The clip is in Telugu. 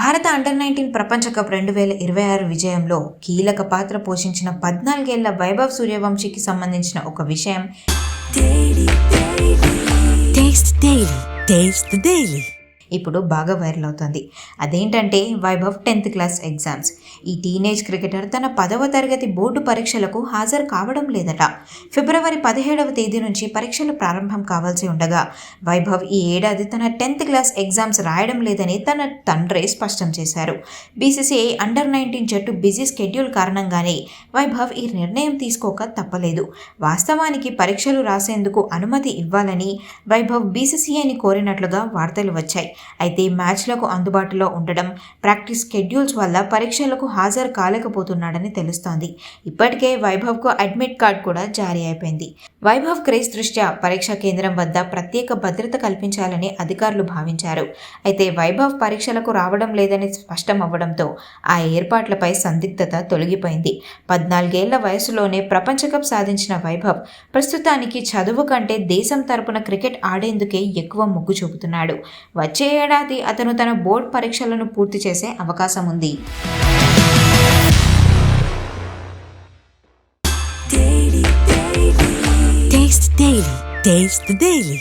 భారత అండర్-19 ప్రపంచ కప్ 2026 విజయంలో కీలక పాత్ర పోషించిన 14 ఏళ్ల వైభవ్ సూర్యవంశీకి సంబంధించిన ఒక విషయం ఇప్పుడు బాగా వైరల్ అవుతుంది. అదేంటంటే వైభవ్ 10th క్లాస్ ఎగ్జామ్స్. ఈ టీనేజ్ క్రికెటర్ తన 10వ తరగతి బోర్డు పరీక్షలకు హాజరు కావడం లేదట. ఫిబ్రవరి 17వ తేదీ నుంచి పరీక్షలు ప్రారంభం కావాల్సి ఉండగా వైభవ్ ఈ ఏడాది తన 10th క్లాస్ ఎగ్జామ్స్ రాయడం లేదని తన తండ్రి స్పష్టం చేశారు. బీసీసీఐ అండర్-19 జట్టు బిజీ స్కెడ్యూల్ కారణంగానే వైభవ్ ఈ నిర్ణయం తీసుకోక తప్పలేదు. వాస్తవానికి పరీక్షలు రాసేందుకు అనుమతి ఇవ్వాలని వైభవ్ బీసీసీఐని కోరినట్లుగా వార్తలు వచ్చాయి. అయితే మ్యాచ్లకు అందుబాటులో ఉండడం, ప్రాక్టీస్ షెడ్యూల్స్ వల్ల పరీక్షలకు హాజరు కాలేకపోతున్నాడని తెలుస్తోంది. ఇప్పటికే వైభవ్కు అడ్మిట్ కార్డ్ కూడా జారీ అయిపోయింది. వైభవ్ క్రేజ్ దృష్ట్యా పరీక్షా కేంద్రం వద్ద ప్రత్యేక భద్రత కల్పించాలని అధికారులు భావించారు. అయితే వైభవ్ పరీక్షలకు రావడం లేదని స్పష్టం అవ్వడంతో ఆ ఏర్పాట్లపై సందిగ్ధత తొలగిపోయింది. 14 ఏళ్ల వయసులోనే ప్రపంచ కప్ సాధించిన వైభవ్ ప్రస్తుతానికి చదువు కంటే దేశం తరపున క్రికెట్ ఆడేందుకే ఎక్కువ మొగ్గు చూపుతున్నాడు. వచ్చే ఏడాది అతను తన బోర్డు పరీక్షలను పూర్తి చేసే అవకాశం ఉంది. Taste the Daily.